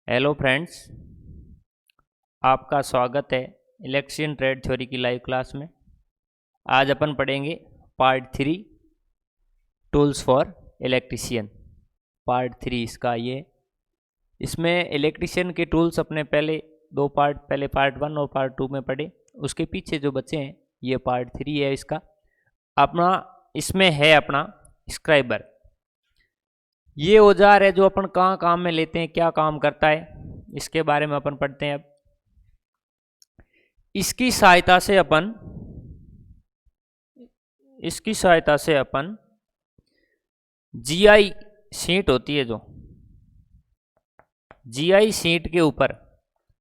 Hello friends, आपका स्वागत है इलेक्ट्रिशियन ट्रेड थ्योरी की लाइव क्लास में। आज अपन पढ़ेंगे part 3 tools for electrician. Part 3 इसका ये। इसमें इलेक्ट्रिशियन के टूल्स अपने पहले दो पार्ट, पहले पार्ट 1 और पार्ट 2 में पढ़े। उसके पीछे जो बचे हैं ये पार्ट 3 है इसका। अपना इसमें है अपना स्क्राइबर। ये औजार है जो अपन कहाँ काम में लेते हैं, क्या काम करता है, इसके बारे में अपन पढ़ते हैं। अब इसकी सहायता से अपन जीआई शीट होती है, जो जीआई शीट के ऊपर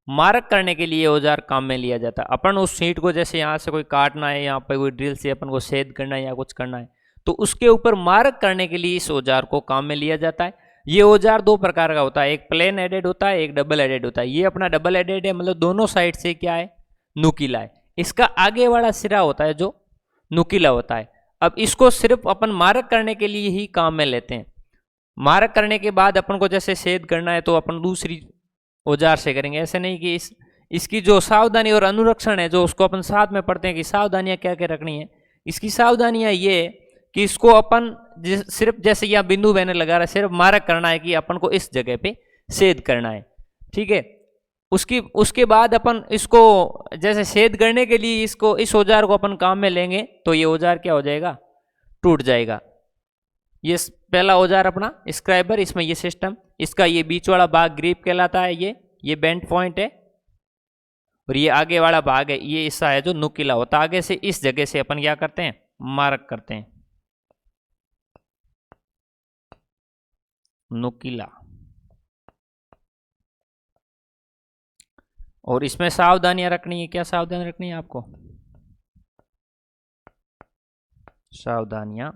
मार्क करने के लिए औजार काम में लिया जाता है। अपन उस शीट को जैसे यहाँ से कोई काटना है, यहाँ पे कोई ड्रिल से अपन को छेद करना है या कुछ करना है, तो उसके ऊपर मार्क करने के लिए इस औजार को काम में लिया जाता है। ये औजार दो प्रकार का होता है, एक प्लेन हेडेड होता है, एक डबल हेडेड होता है। ये अपना डबल हेडेड है, मतलब दोनों साइड से क्या है, नुकीला है। इसका आगे वाला सिरा होता है जो नुकीला होता है। अब इसको सिर्फ अपन मार्क करने के लिए ही काम में लेते हैं। मार्क करने के बाद अपन को जैसे छेद करना है तो अपन दूसरी औजार से करेंगे। ऐसे नहीं कि इसकी जो सावधानी और अनुरक्षण है, जो उसको अपन साथ में पढ़ते हैं कि सावधानियां क्या क्या रखनी है। इसकी सावधानियां ये कि इसको अपन सिर्फ जैसे यहाँ बिंदु मैंने लगा रहा है, सिर्फ मार्क करना है कि अपन को इस जगह पे छेद करना है, ठीक है। उसके बाद अपन इसको जैसे छेद करने के लिए इस औजार को अपन काम में लेंगे तो ये औजार क्या हो जाएगा, टूट जाएगा। ये पहला औजार अपना स्क्राइबर। इसमें ये सिस्टम, इसका ये बीच वाला भाग ग्रिप कहलाता है, ये बेंड पॉइंट है, और ये आगे वाला भाग है, ये हिस्सा है जो नुकीला होता है। आगे से इस जगह से अपन क्या करते हैं, मार्क करते हैं, नुकीला। और इसमें सावधानियां रखनी है। क्या सावधानी रखनी है आपको? सावधानियां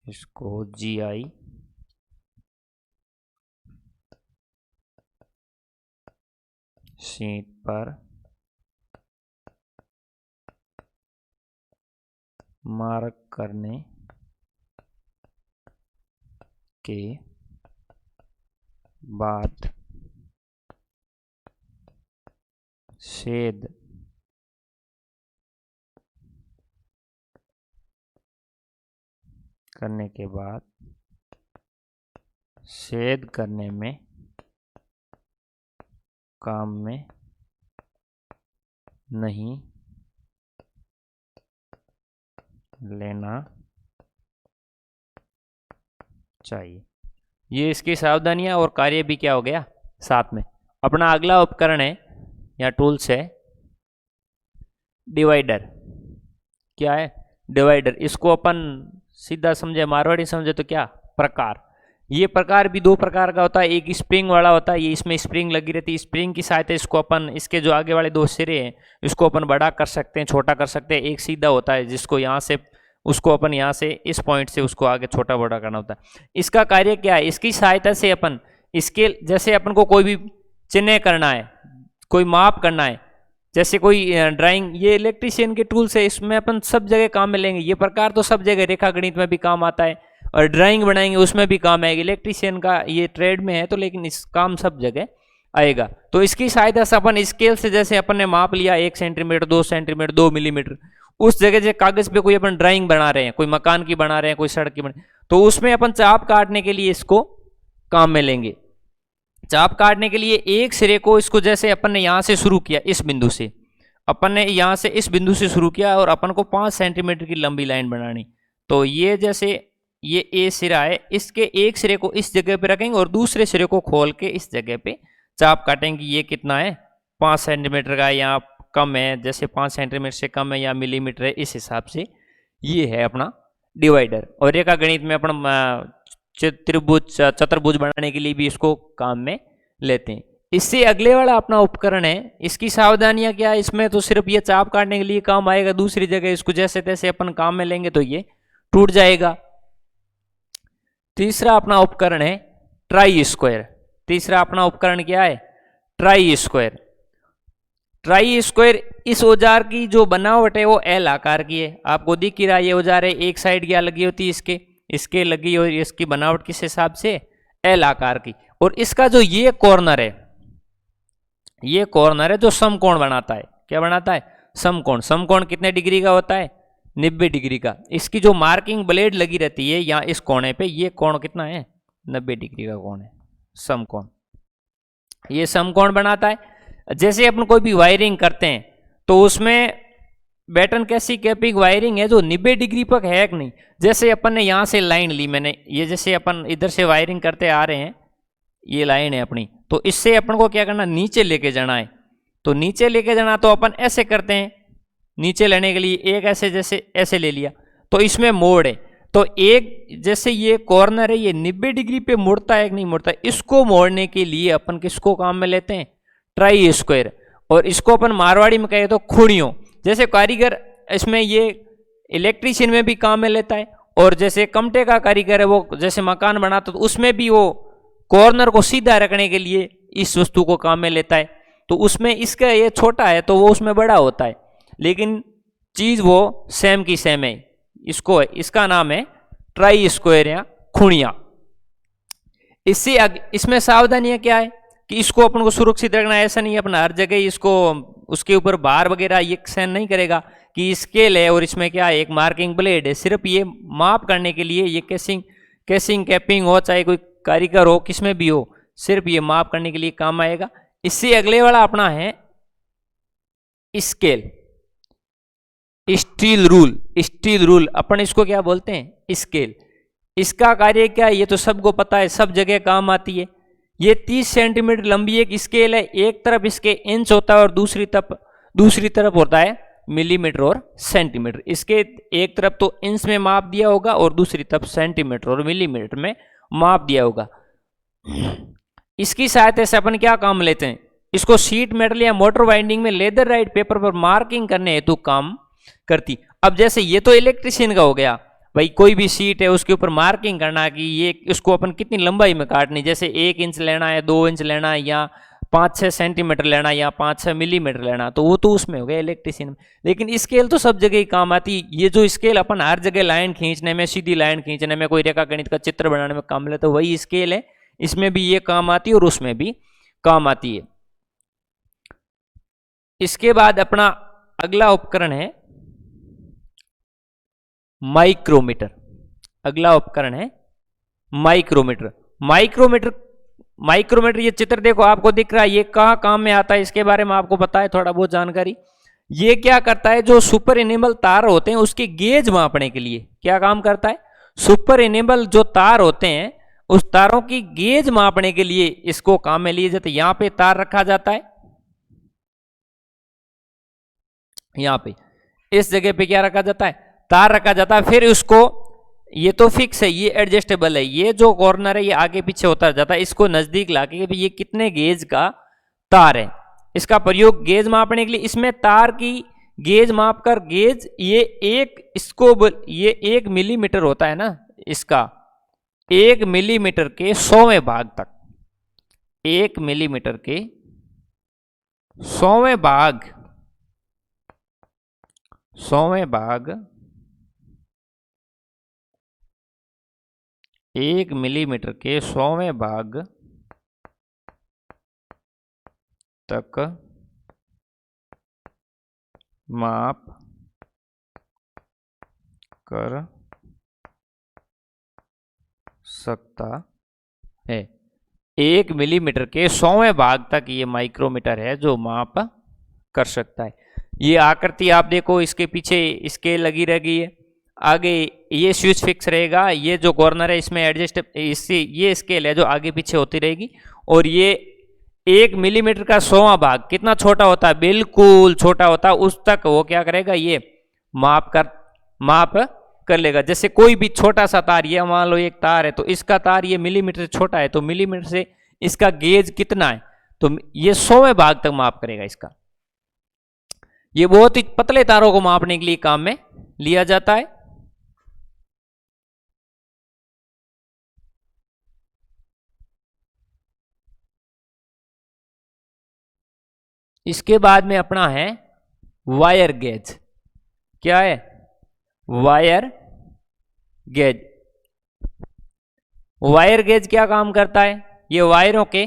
इसको जीआई शीट पर मार्क करने के बाद छेद करने के बाद छेद करने में काम में नहीं लेना चाहिए। ये इसकी सावधानियां और कार्य भी क्या हो गया साथ में। अपना अगला उपकरण है या टूल्स है डिवाइडर। क्या है? डिवाइडर। इसको अपन सीधा समझे, मारवाड़ी समझे तो क्या, प्रकार। ये प्रकार भी दो प्रकार का होता है। एक स्प्रिंग वाला होता है, ये इसमें स्प्रिंग लगी रहती है। स्प्रिंग की सहायता इसको अपन, इसके जो आगे वाले दो सिरे हैं इसको अपन बड़ा कर सकते हैं, छोटा कर सकते हैं। एक सीधा होता है जिसको यहाँ से, उसको अपन यहाँ से इस पॉइंट से उसको आगे छोटा बड़ा करना होता है। इसका कार्य क्या है, इसकी सहायता से अपन इसके जैसे अपन को कोई भी चिन्ह करना है, कोई माप करना है, जैसे कोई ड्राइंग, ये इलेक्ट्रिशियन के टूल्स है, इसमें अपन सब जगह काम में लेंगे। ये प्रकार तो सब जगह, रेखा गणित में भी काम आता है और ड्राइंग बनाएंगे उसमें भी काम आएगा। इलेक्ट्रिशियन का ये ट्रेड में है तो, लेकिन इस काम सब जगह आएगा। तो इसकी सहायता से अपन स्केल से जैसे अपन ने माप लिया 1 सेंटीमीटर, 2 सेंटीमीटर, 2 मिलीमीटर, उस जगह से कागज पे कोई अपन ड्राइंग बना रहे हैं, कोई मकान की बना रहे हैं, कोई सड़क की बना, तो उसमें अपन चाप काटने के लिए इसको काम में लेंगे। चाप काटने के लिए एक सिरे को, इसको जैसे अपन ने यहां से शुरू किया, इस बिंदु से अपन ने यहां से इस बिंदु से शुरू किया और अपन को 5 सेंटीमीटर की लंबी लाइन बनानी। तो ये जैसे ये ए सिरा है, इसके एक सिरे को इस जगह पे रखेंगे और दूसरे सिरे को खोल के इस जगह पे चाप काटेंगे। ये कितना है, 5 सेंटीमीटर का, या कम है, जैसे 5 सेंटीमीटर से कम है या मिलीमीटर है, इस हिसाब से ये है अपना डिवाइडर। और रेखा गणित में अपन त्रिभुज, चतुर्भुज बनाने के लिए भी इसको काम में लेते हैं। इससे अगले वाला अपना उपकरण है, इसकी सावधानियां क्या है, इसमें तो सिर्फ ये चाप काटने के लिए काम आएगा, दूसरी जगह इसको जैसे तैसे अपन काम में लेंगे तो ये टूट जाएगा। तीसरा अपना उपकरण है ट्राई स्क्वायर। तीसरा अपना उपकरण क्या है? Try square. ट्राई स्क्वायर इस औजार की जो बनावट है वो एल आकार की है। आपको दिख ही रहा है ये औजार है, एक साइड क्या लगी होती है इसके लगी और इसकी बनावट किस हिसाब से? एल आकार की। और इसका जो ये कॉर्नर है जो समकोण बनाता है। क्या बनाता है? समकोण। समकोण कितने डिग्री का होता है? 90 डिग्री का। इसकी जो मार्किंग ब्लेड लगी रहती है यहाँ इस कोने पे, ये कोण कितना है? 90 डिग्री का कोण है समकोण। ये समकोण बनाता है। जैसे अपन कोई भी वायरिंग करते हैं तो उसमें बैटन कैसी कैपिंग वायरिंग है जो 90 डिग्री पर है कि नहीं। जैसे अपन ने यहाँ से लाइन ली, मैंने ये जैसे अपन इधर से वायरिंग करते आ रहे हैं, ये लाइन है अपनी, तो इससे अपन को क्या करना? नीचे लेके जाना है। तो नीचे लेके जाना तो अपन ऐसे करते हैं, नीचे लेने के लिए एक ऐसे जैसे ऐसे ले लिया, तो इसमें मोड़ है। तो एक जैसे ये कॉर्नर है ये 90 डिग्री पे मुड़ता है कि नहीं मुड़ता, इसको मोड़ने के लिए अपन किसको काम में लेते हैं? Try square. और इसको अपन मारवाड़ी में कहे तो खुड़ियों। जैसे कारीगर इसमें ये इलेक्ट्रीशियन में भी काम में लेता है, और जैसे कमटे का कारीगर है वो जैसे मकान बनाता तो उसमें भी वो कॉर्नर को सीधा रखने के लिए इस वस्तु को काम में लेता है। तो उसमें इसका ये छोटा है तो वो उसमें बड़ा होता है, लेकिन चीज वो सेम की सेम है। इसका नाम है ट्राई स्क्वायर या खुणिया। इसमें सावधानियां क्या है कि इसको अपन को सुरक्षित रखना है। ऐसा नहीं है अपना हर जगह इसको उसके ऊपर बार वगैरह ये सहन नहीं करेगा कि स्केल है और इसमें क्या है? एक मार्किंग ब्लेड है। सिर्फ ये माप करने के लिए ये कैसिंग कैपिंग हो, चाहे कोई कारीगर हो, किसमें भी हो, सिर्फ ये माप करने के लिए काम आएगा। इससे अगले वाला अपना है स्केल। स्टील रूल अपन इसको क्या बोलते हैं? स्केल। इसका कार्य क्या है? ये तो सबको पता है, सब जगह काम आती है। ये 30 सेंटीमीटर लंबी एक स्केल है। एक तरफ इसके इंच होता है और दूसरी तरफ होता है मिलीमीटर और सेंटीमीटर। इसके एक तरफ तो इंच में माप दिया होगा और दूसरी तरफ सेंटीमीटर और मिलीमीटर में माप दिया होगा। इसकी सहायता से अपन क्या काम लेते हैं? इसको शीट मेटल या मोटर वाइंडिंग में लेदर राइट पेपर पर मार्किंग करने हेतु काम करती। अब जैसे ये तो इलेक्ट्रिशियन का हो गया भाई, कोई भी शीट है उसके ऊपर मार्किंग करना कि ये इसको अपन कितनी लंबाई में काटनी, जैसे 1 इंच लेना है, 2 इंच लेना है, या 5-6 सेंटीमीटर लेना है, या 5-6 मिलीमीटर लेना, तो वो तो उसमें हो गया इलेक्ट्रिशियन में। लेकिन स्केल तो सब जगह ही काम आती। ये जो स्केल अपन हर जगह लाइन खींचने में, सीधी लाइन खींचने में, कोई रेखा गणित का चित्र बनाने में काम ले, तो वही स्केल है। इसमें भी ये काम आती है और उसमें भी काम आती है। इसके बाद अपना अगला उपकरण है माइक्रोमीटर। अगला उपकरण है माइक्रोमीटर। माइक्रोमीटर ये चित्र देखो आपको दिख रहा है, ये कहां काम में आता है इसके बारे में आपको पता है थोड़ा बहुत जानकारी? ये क्या करता है? जो सुपर इनेबल तार होते हैं उसके गेज मापने के लिए क्या काम करता है? सुपर इनेबल जो तार होते हैं उस तारों की गेज मापने के लिए इसको काम में लिए जाते हैं। यहां पे तार रखा जाता है, यहां पे इस जगह पे क्या रखा जाता है? तार रखा जाता है। फिर उसको, ये तो फिक्स है, ये एडजस्टेबल है, ये जो कॉर्नर है ये आगे पीछे होता जाता है। इसको नजदीक लाके भी ये कितने गेज का तार है, इसका प्रयोग गेज मापने के लिए। इसमें तार की गेज माप कर गेज ये एक मिलीमीटर होता है ना, इसका 1 मिलीमीटर के 100वें भाग तक, 1 मिलीमीटर के 100वें भाग 1 मिलीमीटर के 100वें भाग तक माप कर सकता है। 1 मिलीमीटर के 100वें भाग तक ये माइक्रोमीटर है जो माप कर सकता है। ये आकृति आप देखो, इसके पीछे स्केल लगी रहेगी है, आगे ये स्विच फिक्स रहेगा, ये जो कॉर्नर है इसमें एडजस्ट, इससे ये स्केल है जो आगे पीछे होती रहेगी। और ये 1 मिलीमीटर का 100वां भाग कितना छोटा होता है? बिल्कुल छोटा होता है। उस तक वो क्या करेगा? ये माप कर लेगा। जैसे कोई भी छोटा सा तार, ये मान लो एक तार है तो इसका तार ये मिलीमीटर से छोटा है, तो मिलीमीटर से इसका गेज कितना है, तो ये 100वें भाग तक माप करेगा इसका। ये बहुत ही पतले तारों को मापने के लिए काम में लिया जाता है। इसके बाद में अपना है वायर गेज। क्या है? Wire gauge. वायर गेज क्या काम करता है? ये वायरों के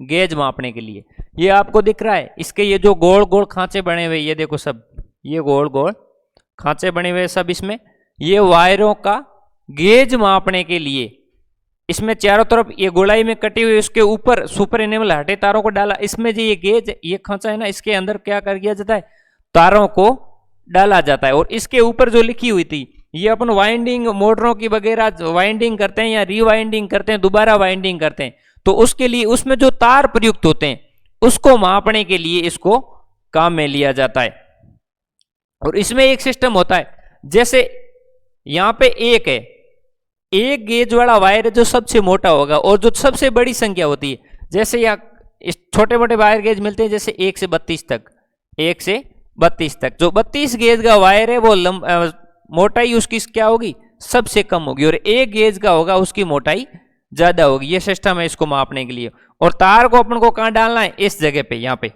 गेज मापने के लिए। ये आपको दिख रहा है, इसके ये जो गोल गोल खांचे बने हुए, ये देखो सब, ये गोल गोल खांचे बने हुए सब, इसमें ये वायरों का गेज मापने के लिए। इसमें चारों तरफ ये गोलाई में कटी हुई, उसके ऊपर सुपर इनेबल हटे तारों को डाला। इसमें जो ये गेज, ये खांचा है ना, इसके अंदर क्या कर दिया जाता है? तारों को डाला जाता है। और इसके ऊपर जो लिखी हुई थी, ये अपन वाइंडिंग मोटरों की वगैरह वाइंडिंग करते हैं या रीवाइंडिंग करते हैं, दोबारा वाइंडिंग करते हैं, तो उसके लिए उसमें जो तार प्रयुक्त होते हैं उसको मापने के लिए इसको काम में लिया जाता है। और इसमें एक सिस्टम होता है, जैसे यहां पे एक है, एक गेज वाला वायर जो सबसे मोटा होगा और जो सबसे बड़ी संख्या होती है, जैसे यहाँ छोटे मोटे वायर गेज मिलते हैं, जैसे 1 से 32 तक, 1 से 32 तक। जो 32 गेज का वायर है वो मोटाई उसकी क्या होगी? सबसे कम होगी। और एक गेज का होगा उसकी मोटाई ज्यादा होगी। ये सिस्टम है इसको मापने के लिए। और तार को अपन को कहां डालना है? इस जगह पे, यहाँ पे,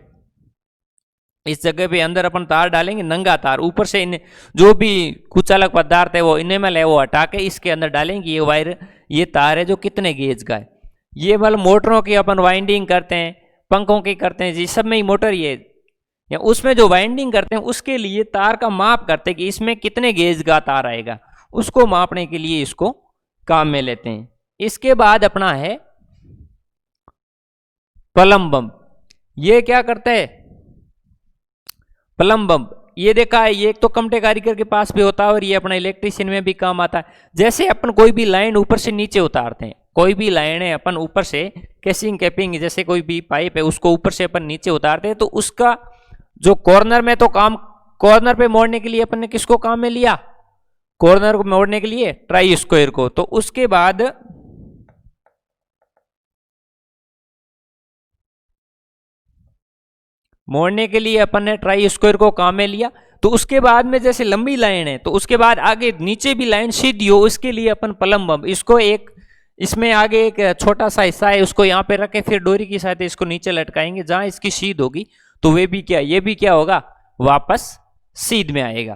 इस जगह पे अंदर अपन तार डालेंगे, नंगा तार। ऊपर से इन जो भी कुचालक पदार्थ है वो इनेमल है वो हटा के इसके अंदर डालेंगे। ये वायर, ये तार है जो कितने गेज का है। ये मतलब मोटरों की अपन वाइंडिंग करते हैं, पंखों की करते हैं, जी सब में ही मोटर ये, या उसमें जो वाइंडिंग करते हैं उसके लिए तार का माप करते हैं कि इसमें कितने गेज का तार आएगा, उसको मापने के लिए इसको काम में लेते हैं। इसके बाद अपना है प्लम बम। ये क्या करता है? प्लम बम, ये देखा है, ये एक तो कमटे कारीगर के पास भी होता है और ये अपना इलेक्ट्रिशियन में भी काम आता है। जैसे अपन कोई भी लाइन ऊपर से नीचे उतारते हैं, कोई भी लाइन है अपन ऊपर से कैसिंग कैपिंग, जैसे कोई भी पाइप है उसको ऊपर से अपन नीचे उतारते हैं, तो उसका जो कॉर्नर में तो काम, कॉर्नर पे मोड़ने के लिए अपन ने किसको काम में लिया? कॉर्नर को मोड़ने के लिए ट्राई स्क्वायर को। तो उसके बाद मोड़ने के लिए अपन ने ट्राई स्क्वायर को काम में लिया। तो उसके बाद में जैसे लंबी लाइन है तो उसके बाद आगे नीचे भी लाइन सीधी हो, उसके लिए अपन प्लम बम, इसको एक, इसमें आगे एक छोटा सा हिस्सा है उसको यहाँ पे रखे, फिर डोरी की सहायता इसको नीचे लटकाएंगे, जहां इसकी सीध होगी तो वे भी क्या, ये भी क्या होगा? वापस सीध में आएगा।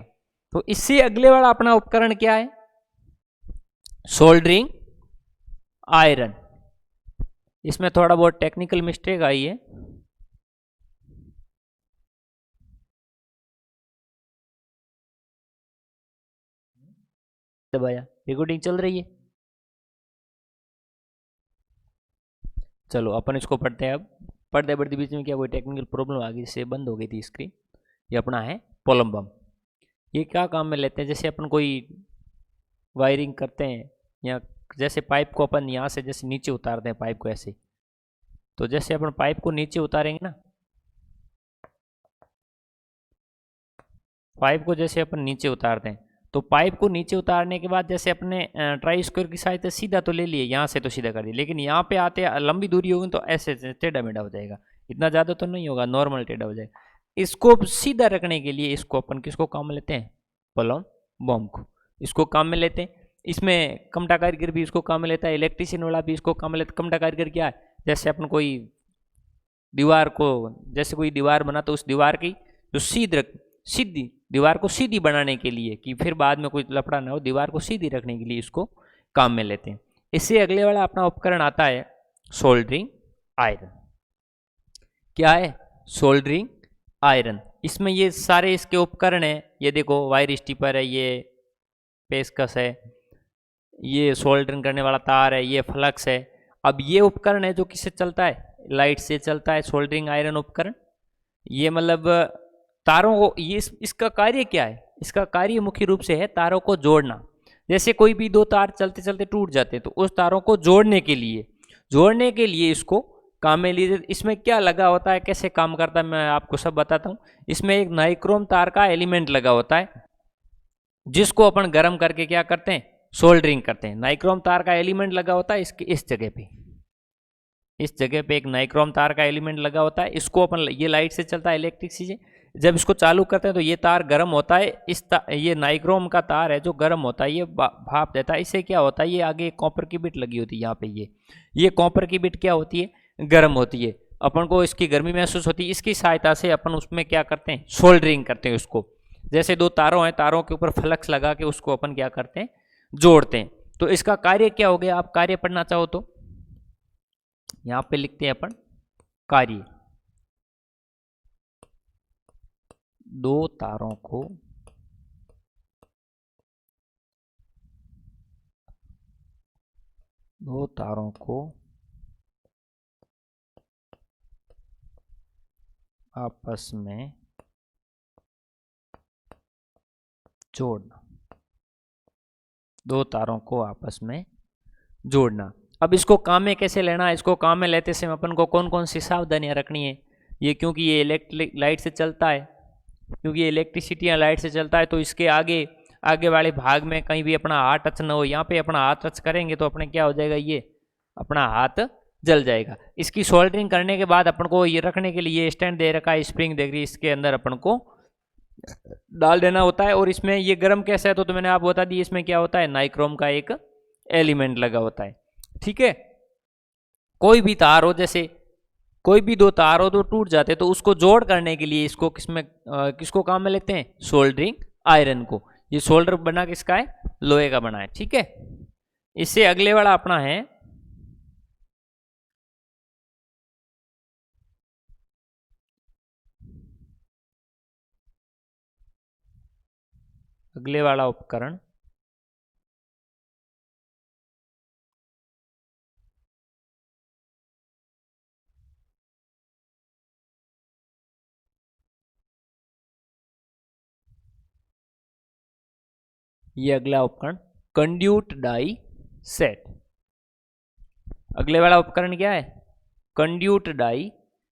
तो इससे अगले वाला अपना उपकरण क्या है? Soldering iron. इसमें थोड़ा बहुत टेक्निकल मिस्टेक आई है। दबाया, रिकॉर्डिंग चल रही है। चलो अपन इसको पढ़ते हैं। अब पढ़ते पढ़ते बीच में क्या कोई टेक्निकल प्रॉब्लम आ गई, इससे बंद हो गई थी स्क्रीन। ये अपना है प्लम बम। ये क्या काम में लेते हैं? जैसे अपन कोई वायरिंग करते हैं, या जैसे पाइप को अपन यहाँ से जैसे नीचे उतारते हैं पाइप को ऐसे, तो जैसे अपन पाइप को नीचे उतारेंगे ना, पाइप को जैसे अपन नीचे उतारते हैं, तो पाइप को नीचे उतारने के बाद जैसे अपने ट्राई स्क्वायर की सहायता सीधा तो ले लिए, यहाँ से तो सीधा कर दिया, लेकिन यहाँ पे आते लंबी दूरी होगी तो ऐसे टेढ़ा मेढ़ा हो जाएगा, इतना ज़्यादा तो नहीं होगा, नॉर्मल टेढ़ा हो जाएगा। इसको सीधा रखने के लिए इसको अपन किसको काम में लेते हैं? प्लम बम को इसको काम में लेते हैं। इसमें कमटा कारीगर भी इसको काम में लेता है, इलेक्ट्रिशियन वाला भी इसको काम में लेता है। कमटा कारीगर क्या है? जैसे अपन कोई दीवार को, जैसे कोई दीवार बना तो उस दीवार की जो सीधी दीवार को सीधी बनाने के लिए, कि फिर बाद में कोई लफड़ा ना हो, दीवार को सीधी रखने के लिए इसको काम में लेते हैं। इससे अगले वाला अपना उपकरण आता है सोल्डरिंग आयरन। क्या है? Soldering iron. इसमें ये सारे इसके उपकरण है, ये देखो वायर स्टीपर है, ये पेचकस है, ये सोल्डरिंग करने वाला तार है, ये फ्लक्स है। अब ये उपकरण है जो किससे चलता है? लाइट से चलता है, सोल्डरिंग आयरन उपकरण। ये मतलब तारों को, ये इसका कार्य क्या है? इसका कार्य मुख्य रूप से है तारों को जोड़ना। जैसे कोई भी दो तार चलते चलते टूट जाते हैं तो उस तारों को जोड़ने के लिए इसको काम में लीजिए। इसमें क्या लगा होता है, कैसे काम करता है, मैं आपको सब बताता हूँ। इसमें एक नाइक्रोम तार का एलिमेंट लगा होता है जिसको अपन गर्म करके क्या करते हैं? सोल्डरिंग करते हैं। नाइक्रोम तार का एलिमेंट लगा होता है इसके इस जगह पे एक नाइक्रोम तार का एलिमेंट लगा होता है। इसको अपन, ये लाइट से चलता है, इलेक्ट्रिक चीजें, जब इसको चालू करते हैं तो ये तार गर्म होता है। ये नाइक्रोम का तार है जो गर्म होता है, ये भाप देता है। इससे क्या होता है? ये आगे कॉपर की बिट लगी होती है यहाँ पे, ये कॉपर की बिट क्या होती है? गर्म होती है। अपन को इसकी गर्मी महसूस होती है, इसकी सहायता से अपन उसमें क्या करते हैं, सोल्डरिंग करते हैं उसको। जैसे दो तारों हैं, तारों के ऊपर फ्लक्स लगा के उसको अपन क्या करते हैं, जोड़ते हैं। तो इसका कार्य क्या हो गया, आप कार्य पढ़ना चाहो तो यहां पे लिखते हैं अपन कार्य। दो तारों को आपस में जोड़ना, दो तारों को आपस में जोड़ना। अब इसको काम में कैसे लेना है, इसको काम में लेते समय अपन को कौन कौन सी सावधानियां रखनी है। ये क्योंकि ये इलेक्ट्रिक लाइट से चलता है, क्योंकि ये इलेक्ट्रिसिटी या लाइट से चलता है, तो इसके आगे वाले भाग में कहीं भी अपना हाथ टच ना हो। यहाँ पे अपना हाथ टच करेंगे तो अपने क्या हो जाएगा, ये अपना हाथ जल जाएगा। इसकी सोल्डरिंग करने के बाद अपन को ये रखने के लिए स्टैंड दे रखा है, स्प्रिंग दे रही है, इसके अंदर अपन को डाल देना होता है। और इसमें ये गर्म कैसे है, तो मैंने आपको बता दी, इसमें क्या होता है, नाइक्रोम का एक एलिमेंट लगा होता है। ठीक है, कोई भी तार हो, जैसे कोई भी दो तार हो तो टूट जाते, तो उसको जोड़ करने के लिए इसको किसको काम में लेते हैं, सोल्डरिंग आयरन को। ये सोल्डर बना किसका है, लोहे का बना है। ठीक है, इससे अगले वाला अपना है अगले वाला उपकरण ये अगला उपकरण कंड्यूट डाई सेट। अगले वाला उपकरण क्या है, कंड्यूट डाई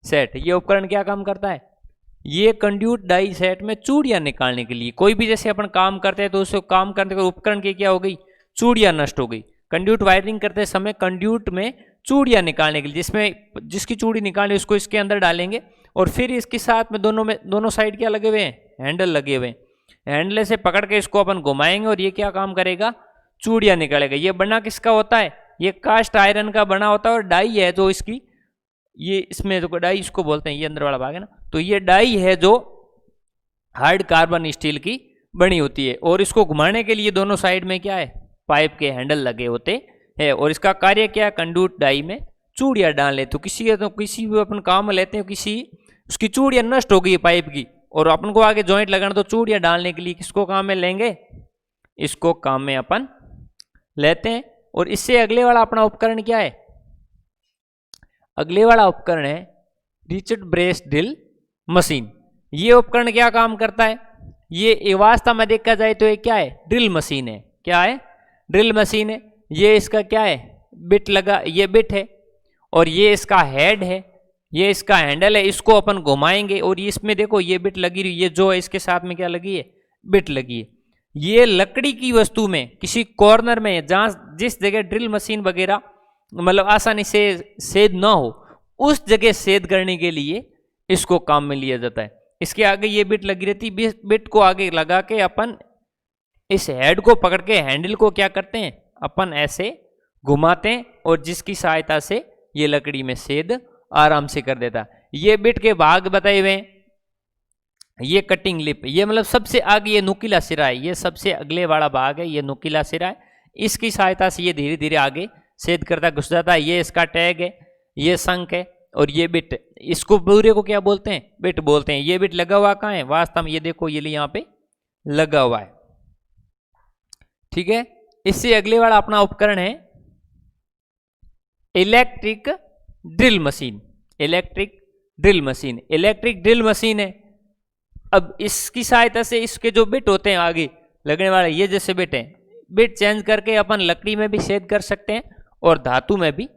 सेट। ये उपकरण क्या काम करता है, ये कंड्यूट डाई सेट में चूड़ियां निकालने के लिए, कोई भी जैसे अपन काम करते हैं तो उसको काम करने के उपकरण की क्या हो गई, चूड़ियां नष्ट हो गई। कंड्यूट वायरिंग करते समय कंड्यूट में चूड़ियां निकालने के लिए, जिसकी चूड़ी निकालनी उसको इसके अंदर डालेंगे, और फिर इसके साथ में दोनों साइड क्या लगे हुए हैं, हैंडल लगे हुए हैं। हैंडल से पकड़ के इसको अपन घुमाएंगे और ये क्या काम करेगा, चूड़ियां निकालेगा। ये बना किसका होता है, ये कास्ट आयरन का बना होता है। और डाई है जो इसकी, ये इसमें जो डाई इसको बोलते हैं, ये अंदर वाला भाग है ना, तो ये डाई है जो हार्ड कार्बन स्टील की बनी होती है। और इसको घुमाने के लिए दोनों साइड में क्या है, पाइप के हैंडल लगे होते हैं। और इसका कार्य क्या है, कंड्यूट डाई में चूड़ियां डालने। तो किसी भी अपन काम में लेते हैं, उसकी चूड़ियां नष्ट हो गई पाइप की, और अपन को आगे जॉइंट लगाना, तो चूड़ियां डालने के लिए किसको काम में लेंगे, इसको काम में अपन लेते हैं। और इससे अगले वाला अपना उपकरण क्या है, अगले वाला उपकरण है रिचर्ड ब्रेस ड्रिल मशीन। ये उपकरण क्या काम करता है, ये वास्तव में देखा जाए तो ये क्या है, ड्रिल मशीन है। क्या है, ड्रिल मशीन है। ये इसका क्या है, बिट लगा, ये बिट है, और ये इसका हेड है, ये इसका हैंडल है। इसको अपन घुमाएंगे और इसमें देखो ये बिट लगी रही, ये जो है इसके साथ में क्या लगी है, बिट लगी है। ये लकड़ी की वस्तु में किसी कॉर्नर में, जहां जिस जगह ड्रिल मशीन वगैरह मतलब आसानी से सेद ना हो, उस जगह सेद करने के लिए इसको काम में लिया जाता है। इसके आगे ये बिट लगी रहती, बिट को आगे लगा के अपन इस हेड को पकड़ के हैंडल को क्या करते हैं, अपन ऐसे घुमाते हैं, और जिसकी सहायता से ये लकड़ी में सेद आराम से कर देता। ये बिट के भाग बताए हुए हैं, ये कटिंग लिप, ये मतलब सबसे आगे ये नुकीला सिरा है, ये सबसे अगले वाला भाग है, ये नुकीला सिरा है। इसकी सहायता से ये धीरे धीरे आगे सेद करता घुस जाता है। ये इसका टैग है, ये शंख है, और ये बिट, इसको पूरे को क्या बोलते हैं, बिट बोलते हैं। ये बिट लगा हुआ कहाँ है, वास्तव में ये देखो ये यहाँ पे लगा हुआ है। ठीक है, इससे अगले वाला अपना उपकरण है electric drill machine. Electric drill machine, electric drill machine है। अब इसकी सहायता से इसके जो बिट होते हैं आगे लगने वाले, ये जैसे बिट हैं, बिट चेंज करके अपन लकड़ी में भी सेद कर सकते हैं और धातु में भी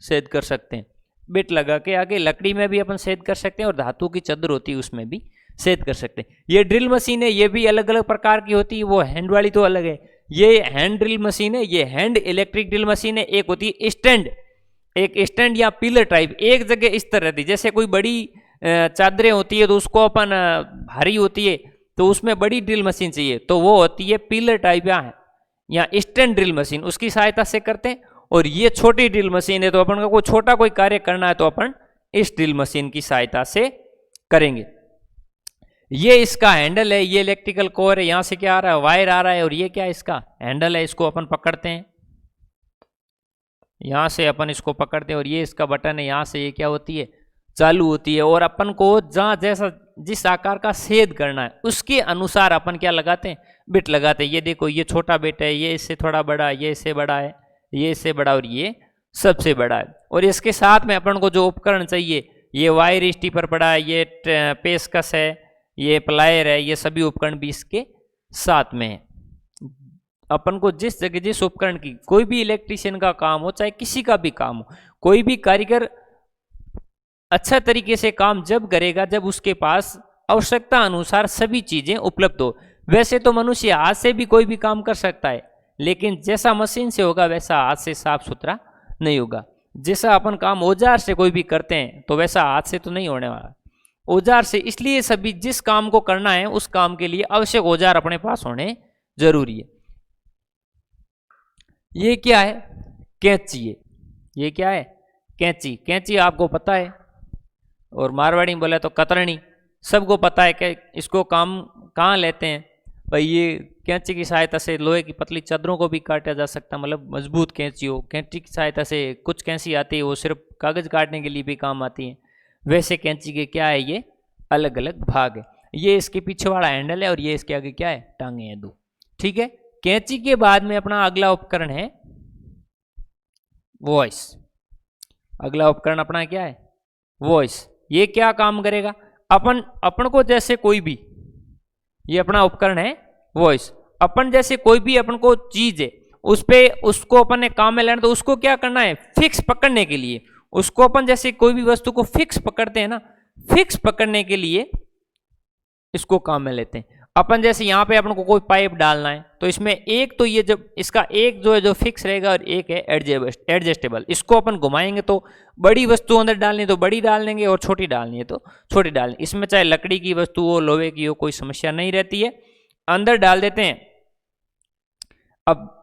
सेद कर सकते हैं। बिट लगा के आगे लकड़ी में भी अपन सेद कर सकते हैं, और धातु की चद्दर होती है उसमें भी सेद कर सकते हैं। ये ड्रिल मशीन है, ये भी अलग अलग प्रकार की होती है, वो हैंड वाली तो अलग है। ये हैंड ड्रिल मशीन है, ये हैंड इलेक्ट्रिक ड्रिल मशीन है। एक होती है स्टैंड, एक स्टैंड या पिलर टाइप, एक जगह इस तरह रहती है। जैसे कोई बड़ी चादरें होती है तो उसको अपन भारी होती है तो उसमें बड़ी ड्रिल मशीन चाहिए, तो वो होती है पिलर टाइप या स्टैंड ड्रिल मशीन, उसकी सहायता से करते हैं। और ये छोटी ड्रिल मशीन है, तो अपन का कोई छोटा कोई कार्य करना है तो अपन इस ड्रिल मशीन की सहायता से करेंगे। ये इसका हैंडल है, ये इलेक्ट्रिकल कोर है, यहां से क्या आ रहा है, वायर आ रहा है, और ये क्या है, इसका हैंडल है, इसको अपन पकड़ते हैं, यहां से अपन इसको पकड़ते हैं, और ये इसका बटन है, यहां से ये क्या होती है, चालू होती है। और अपन को जहां जैसा जिस आकार का छेद करना है उसके अनुसार अपन क्या लगाते हैं, बिट लगाते हैं। ये देखो, ये छोटा बिट है, ये इससे थोड़ा बड़ा है, ये इससे बड़ा है, ये इससे बड़ा, और ये सबसे बड़ा है। और इसके साथ में अपन को जो उपकरण चाहिए, ये वायर स्टीपर पड़ा है, ये पेचकस है, ये प्लायर है, ये सभी उपकरण भी इसके साथ में है। अपन को जिस जगह जिस उपकरण की, कोई भी इलेक्ट्रिशियन का काम हो, चाहे किसी का भी काम हो, कोई भी कारीगर अच्छा तरीके से काम जब करेगा जब उसके पास आवश्यकता अनुसार सभी चीजें उपलब्ध हो। वैसे तो मनुष्य हाथ से भी कोई भी काम कर सकता है, लेकिन जैसा मशीन से होगा वैसा हाथ से साफ सुथरा नहीं होगा। जैसा अपन काम औजार से कोई भी करते हैं तो वैसा हाथ से तो नहीं होने वाला, औजार से। इसलिए सभी जिस काम को करना है उस काम के लिए आवश्यक औजार अपने पास होने जरूरी है। ये क्या है, कैंची है। ये क्या है, कैंची। कैंची आपको पता है, और मारवाड़ी में बोले तो कतरनी, सबको पता है कि इसको काम कहाँ लेते हैं भाई। ये कैंची की सहायता से लोहे की पतली चादरों को भी काटा जा सकता है, मतलब मजबूत कैंची हो। कैंची की सहायता से कुछ कैंची आती है वो सिर्फ कागज काटने के लिए भी काम आती है। वैसे कैंची के क्या है, ये अलग अलग भाग है। ये इसके पीछे वाला हैंडल है और ये इसके आगे क्या है, टांगे हैं दो। ठीक है, कैंची के बाद में अपना अगला उपकरण है वॉइस। अगला उपकरण अपना क्या है, वॉइस। ये क्या काम करेगा, अपन को जैसे कोई भी, ये अपना उपकरण है वॉइस। अपन जैसे कोई भी अपन को चीज है उस पे उसको अपन ने काम में लेना, तो उसको क्या करना है, फिक्स पकड़ने के लिए उसको अपन जैसे कोई भी वस्तु को फिक्स पकड़ते हैं ना, फिक्स पकड़ने के लिए इसको काम में लेते हैं। अपन जैसे यहाँ पे अपन को कोई पाइप डालना है तो इसमें एक तो ये जब इसका एक जो है जो फिक्स रहेगा और एक है एडजस्टेबल। इसको अपन घुमाएंगे तो बड़ी वस्तु अंदर डालनी है तो बड़ी डाल देंगे और छोटी डालनी है तो छोटी डालनी। इसमें चाहे लकड़ी की वस्तु हो, लोहे की हो, कोई समस्या नहीं रहती है, अंदर डाल देते हैं। अब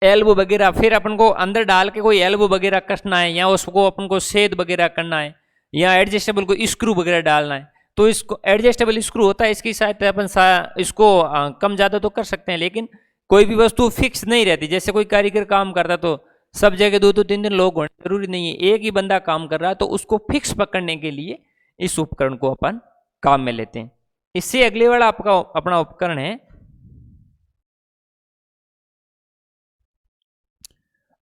एल्बो वगैरह फिर अपन को अंदर डाल के कोई एल्बो वगैरह कसना है, या उसको अपन को छेद वगैरह करना है, या एडजस्टेबल को स्क्रू वगैरह डालना है, तो इसको एडजस्टेबल स्क्रू होता है, इसकी सहायता अपन इसको कम ज़्यादा तो कर सकते हैं। लेकिन कोई भी वस्तु फिक्स नहीं रहती, जैसे कोई कारीगर काम करता तो सब जगह 2-3 दिन लोग होने जरूरी नहीं है, एक ही बंदा काम कर रहा है, तो उसको फिक्स पकड़ने के लिए इस उपकरण को अपन काम में लेते हैं। इससे अगले वाला आपका अपना उपकरण है,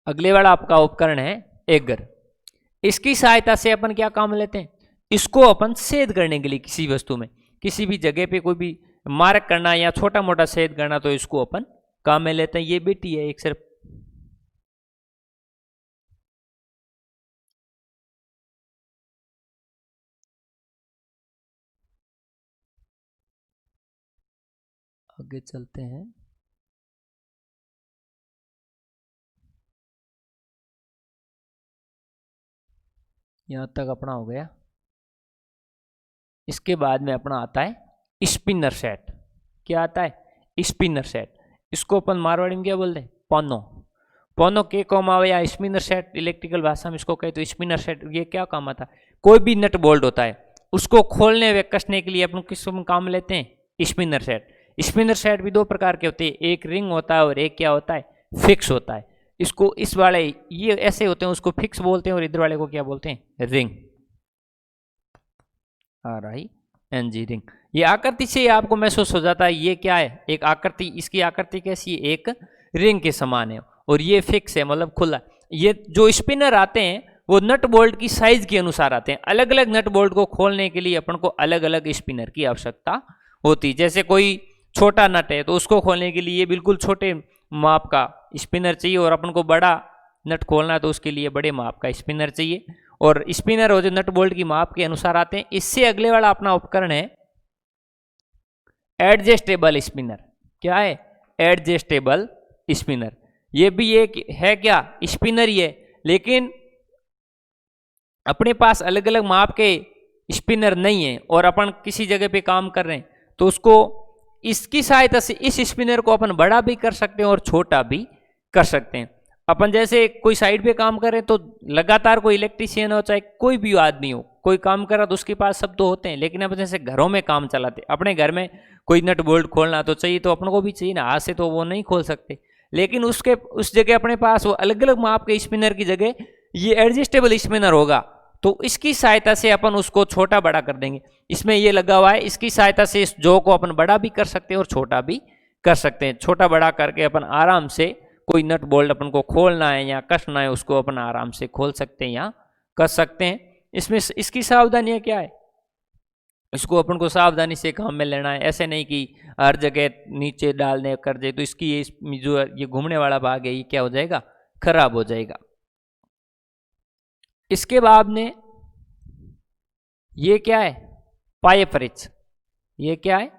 अगले वाला आपका उपकरण है एगर। इसकी सहायता से अपन क्या काम लेते हैं, इसको अपन छेद करने के लिए किसी वस्तु में, किसी भी जगह पे कोई भी मार्क करना या छोटा मोटा छेद करना, तो इसको अपन काम में लेते हैं। ये बेटी है एक सिर्फ, आगे चलते हैं। यहां तक अपना हो गया। इसके बाद में अपना आता है स्पिनर सेट। क्या आता है, स्पिनर सेट। इसको अपन मारवाड़ी में क्या बोलते हैं, पोनो। पोनो के कॉम आवे या स्पिनर सेट इलेक्ट्रिकल भाषा में इसको कहे तो स्पिनर सेट। ये क्या काम आता है, कोई भी नट बोल्ट होता है उसको खोलने व कसने के लिए अपन किस काम लेते हैं, स्पिनर सेट। स्पिनर सेट भी दो प्रकार के होते हैं, एक रिंग होता है और एक क्या होता है, फिक्स होता है। इसको इस वाले ये ऐसे होते हैं उसको फिक्स बोलते हैं, और इधर वाले को क्या बोलते हैं, रिंग। RING ring. ये आकृति से आपको महसूस हो जाता है ये क्या है, एक आकृति। इसकी आकृति कैसी है, एक रिंग के समान है, और ये फिक्स है मतलब खुला। ये जो स्पिनर आते हैं वो नट बोल्ट की साइज के अनुसार आते हैं। अलग अलग नट बोल्ट को खोलने के लिए अपन को अलग अलग स्पिनर की आवश्यकता होती। जैसे कोई छोटा नट है तो उसको खोलने के लिए बिल्कुल छोटे माप का स्पिनर चाहिए, और अपन को बड़ा नट खोलना है तो उसके लिए बड़े माप का स्पिनर चाहिए। और स्पिनर हो जो नट बोल्ट की माप के अनुसार आते हैं। इससे अगले वाला अपना उपकरण है एडजस्टेबल स्पिनर। क्या है, एडजस्टेबल स्पिनर। ये भी एक है क्या, स्पिनर ही है, लेकिन अपने पास अलग अलग माप के स्पिनर नहीं है और अपन किसी जगह पे काम कर रहे हैं तो उसको इसकी सहायता से इस स्पिनर को अपन बड़ा भी कर सकते हैं और छोटा भी कर सकते हैं। अपन जैसे कोई साइड पे काम कर रहे हैं तो लगातार कोई इलेक्ट्रिशियन हो चाहे कोई भी आदमी हो, कोई काम कर रहा तो उसके पास सब तो होते हैं, लेकिन अब जैसे घरों में काम चलाते, अपने घर में कोई नट बोल्ट खोलना तो चाहिए, तो अपन को भी चाहिए ना, हाथ से तो वो नहीं खोल सकते। लेकिन उस जगह अपने पास वो अलग अलग माप के स्पिनर की जगह ये एडजस्टेबल स्पिनर होगा, तो इसकी सहायता से अपन उसको छोटा बड़ा कर देंगे। इसमें ये लगा हुआ है, इसकी सहायता से इस जौ को अपन बड़ा भी कर सकते हैं और छोटा भी कर सकते हैं। छोटा बड़ा करके अपन आराम से कोई नट बोल्ट अपन को खोलना है या कसना है, उसको अपन आराम से खोल सकते हैं या कर सकते हैं। इसमें इसकी सावधानियां क्या है, इसको अपन को सावधानी से काम में लेना है। ऐसे नहीं कि हर जगह नीचे डालने कर दे तो इसकी जो ये घूमने वाला भाग है ये क्या हो जाएगा, खराब हो जाएगा। इसके बाद में ये क्या है, पाइप रिंच। ये क्या है,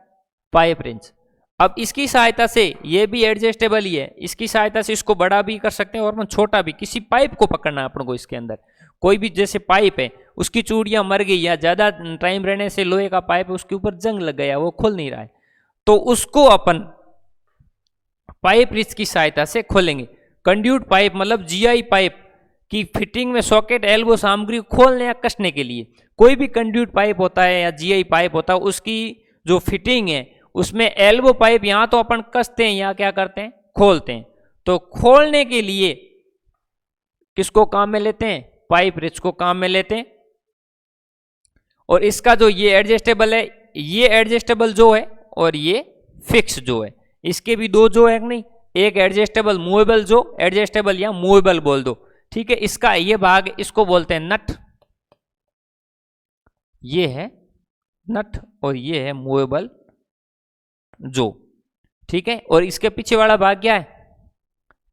पाइप रिंच। अब इसकी सहायता से ये भी एडजस्टेबल ही है, इसकी सहायता से इसको बड़ा भी कर सकते हैं और अपन छोटा भी। किसी पाइप को पकड़ना है अपन को, इसके अंदर कोई भी जैसे पाइप है उसकी चूड़ियां मर गई या ज्यादा टाइम रहने से लोहे का पाइप है उसके ऊपर जंग लग गया, वो खुल नहीं रहा है, तो उसको अपन पाइप रिंच की सहायता से खोलेंगे। कंड्यूट पाइप मतलब जीआई पाइप की फिटिंग में सॉकेट एल्बो सामग्री खोलने या कसने के लिए, कोई भी कंड्यूट पाइप होता है या जीआई पाइप होता है उसकी जो फिटिंग है उसमें एल्बो पाइप यहां तो अपन कसते हैं या क्या करते हैं, खोलते हैं। तो खोलने के लिए किसको काम में लेते हैं, पाइप रिंच को काम में लेते हैं। और इसका जो ये एडजस्टेबल है, ये एडजस्टेबल जो है और ये फिक्स जो है, इसके भी दो जो है नहीं, एक एडजस्टेबल मूवेबल जो, एडजस्टेबल या मूवेबल बोल दो, ठीक है। इसका ये भाग इसको बोलते हैं नट, ये है नट और ये है मूवेबल जो, ठीक है। और इसके पीछे वाला भाग क्या है,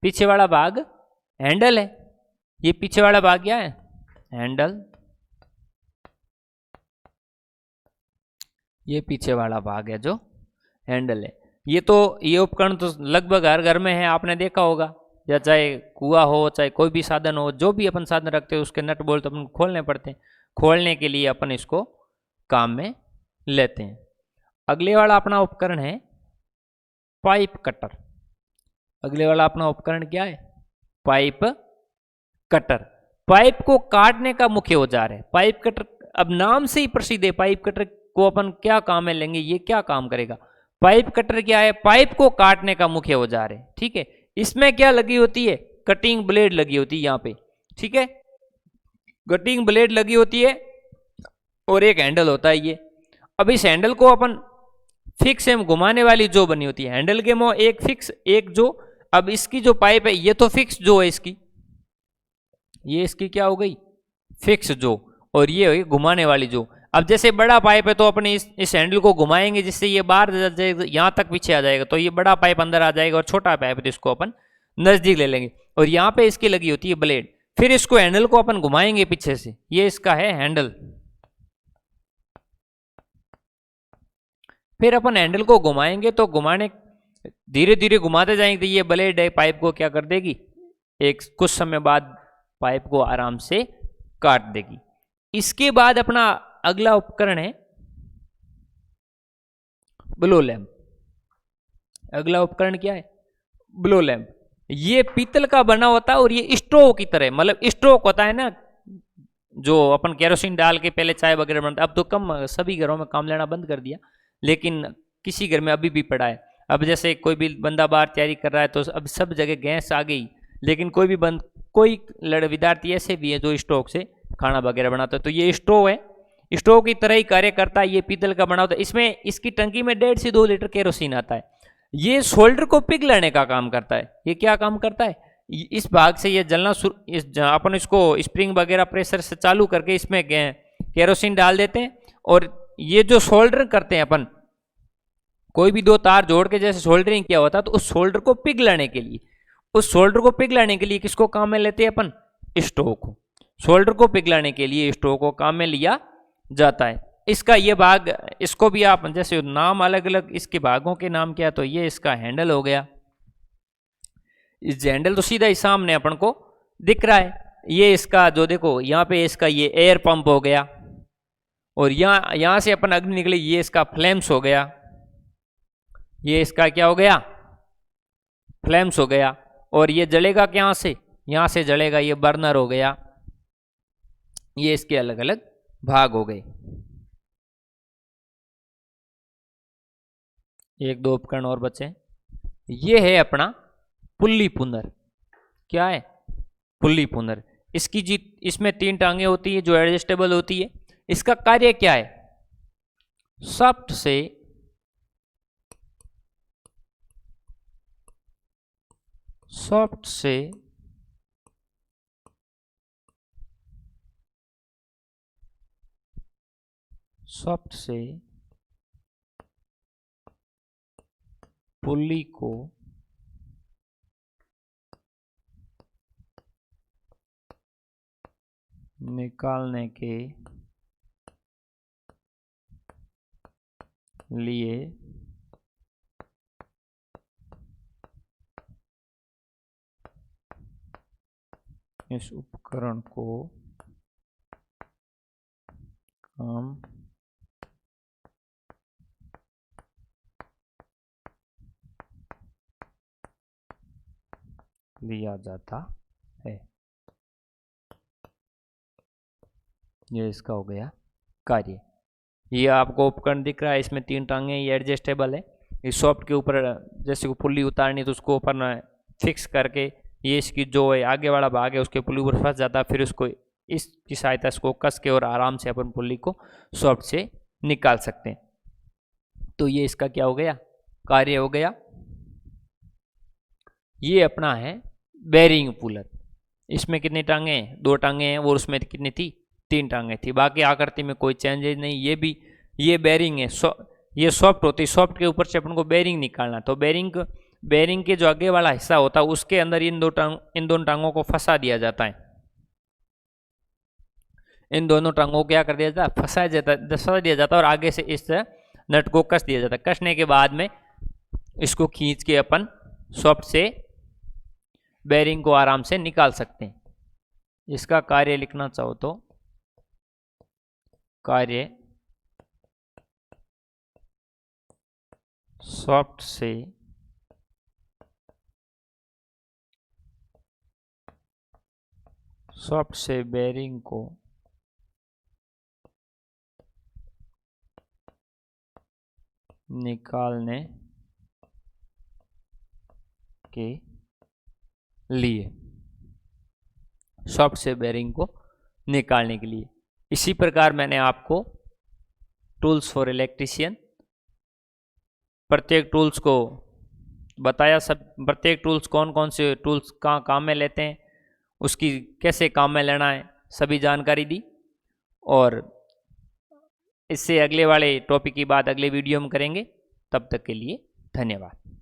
पीछे वाला भाग हैंडल है। ये पीछे वाला भाग क्या है, हैंडल। ये पीछे वाला भाग है जो हैंडल है। ये उपकरण तो लगभग हर घर में है, आपने देखा होगा, या चाहे कुआं हो चाहे कोई भी साधन हो, जो भी अपन साधन रखते हैं उसके नट बोल्ट अपन खोलने पड़ते हैं। खोलने के लिए अपन इसको काम में लेते हैं। अगले वाला अपना उपकरण है पाइप कटर। अगले वाला अपना उपकरण क्या है, पाइप कटर। पाइप को काटने का मुख्य औजार है पाइप कटर। अब नाम से ही प्रसिद्ध है, पाइप कटर को अपन क्या काम में लेंगे, ये क्या काम करेगा। पाइप कटर क्या है, पाइप को काटने का मुख्य औजार है, ठीक है। इसमें क्या लगी होती है, कटिंग ब्लेड लगी होती है यहाँ पे, ठीक है। कटिंग ब्लेड लगी होती है और एक हैंडल होता है ये। अब इस हैंडल को अपन फिक्स एवं घुमाने वाली जो बनी होती है, हैंडल के मुंह एक फिक्स एक जो। अब इसकी जो पाइप है ये तो फिक्स जो है इसकी, ये इसकी क्या हो गई, फिक्स जो, और ये हुई घुमाने वाली जो। अब जैसे बड़ा पाइप है तो अपने इस हैंडल को घुमाएंगे जिससे ये बाहर यहां तक पीछे आ जाएगा, तो ये बड़ा पाइप अंदर आ जाएगा, और छोटा पाइप है तो इसको अपन नजदीक ले लेंगे। और यहाँ पे इसकी लगी होती है ब्लेड, फिर इसको हैंडल को अपन घुमाएंगे पीछे से, ये इसका है हैंडल। फिर अपन हैंडल को घुमाएंगे तो घुमाने धीरे धीरे घुमाते जाएंगे तो ये ब्लेड है पाइप को क्या कर देगी, एक कुछ समय बाद पाइप को आराम से काट देगी। इसके बाद अपना अगला उपकरण है ब्लो लैंप। अगला उपकरण क्या है, ब्लो लैंप। ये पीतल का बना होता है और ये स्ट्रोव की तरह, मतलब स्ट्रोक होता है ना जो अपन केरोसिन डाल के पहले चाय वगैरह बनाते, अब तो कम सभी घरों में काम लेना बंद कर दिया, लेकिन किसी घर में अभी भी पड़ा है। अब जैसे कोई भी बंदा बाहर तैयारी कर रहा है तो अब सब जगह गैस आ गई, लेकिन कोई विद्यार्थी ऐसे भी है जो स्टोव से खाना वगैरह बनाता है, तो ये स्टोव है, स्टोव की तरह ही कार्य करता है। ये पीतल का बना होता है, इसमें इसकी टंकी में 1.5 से 2 लीटर केरोसिन आता है। ये सोल्डर को पिघलाने का काम करता है। ये क्या काम करता है, इस भाग से ये जलना अपन इसको स्प्रिंग वगैरह प्रेशर से चालू करके इसमें केरोसिन डाल देते हैं, और ये जो सोल्डर करते हैं अपन, कोई भी 2 तार जोड़ के जैसे सोल्डरिंग किया होता है, तो उस सोल्डर को पिघलाने के लिए, उस सोल्डर को पिघलाने के लिए किसको काम में लेते हैं अपन, स्टोव को। सोल्डर को पिघलाने के लिए स्टोव को काम में लिया जाता है। इसका ये भाग, इसको भी आप जैसे नाम अलग अलग इसके भागों के नाम क्या, तो ये इसका हैंडल हो गया। इस हैंडल तो सीधा ही सामने अपन को दिख रहा है। ये इसका जो देखो यहाँ पे इसका ये एयर पंप हो गया, और यहाँ से अपन अग्नि निकले, ये इसका फ्लेम्स हो गया। ये इसका क्या हो गया, फ्लेम्स हो गया। और ये जलेगा यहाँ से जलेगा, ये बर्नर हो गया। ये इसके अलग अलग भाग हो गए। एक दो उपकरण और बचे। ये है अपना पुल्ली पुनर। क्या है? पुल्ली पुनर। इसमें 3 टांगे होती है जो एडजस्टेबल होती है। इसका कार्य क्या है? शाफ्ट से पुल्ली को निकालने के लिए इस उपकरण को काम लिया जाता है। ये इसका हो गया कार्य। ये आपको उपकरण दिख रहा है, इसमें 3 टांगे, ये एडजस्टेबल है। इस सॉफ्ट के ऊपर जैसे को पुल्ली उतारनी तो उसको ऊपर फिक्स करके ये इसकी जो है आगे वाला भाग है उसके पुल्ली ऊपर फंस जाता है, फिर उसको इसकी सहायता से कस के और आराम से अपन पुल्ली को सॉफ्ट से निकाल सकते हैं। तो ये इसका क्या हो गया? कार्य हो गया। ये अपना है बेरिंग पुलर। इसमें कितनी टांगे हैं? 2 टांगे हैं, और उसमें कितनी थी? 3 टांगे थी। बाकी आकृति में कोई चेंजेज नहीं। ये बेरिंग है, ये सॉफ्ट होती है। सॉफ्ट के ऊपर से अपन को बेरिंग निकालना, तो बेरिंग के जो आगे वाला हिस्सा होता है उसके अंदर इन दोनों टांगों को फंसा दिया जाता है। इन दोनों टांगों को क्या कर दिया जाता है? फंसा दिया जाता है, और आगे से इस नट को कस दिया जाता है। कसने के बाद में इसको खींच के अपन सॉफ्ट से बेरिंग को आराम से निकाल सकते हैं। इसका कार्य लिखना चाहो तो कार्य सॉफ्ट से बेरिंग को निकालने के लिए, सॉफ्ट से बेरिंग को निकालने के लिए। इसी प्रकार मैंने आपको टूल्स फॉर इलेक्ट्रीशियन प्रत्येक टूल्स को बताया। सब प्रत्येक टूल्स कौन कौन से टूल्स कहाँ काम में लेते हैं, उसकी कैसे काम में लेना है, सभी जानकारी दी। और इससे अगले वाले टॉपिक की बात अगले वीडियो में करेंगे। तब तक के लिए धन्यवाद।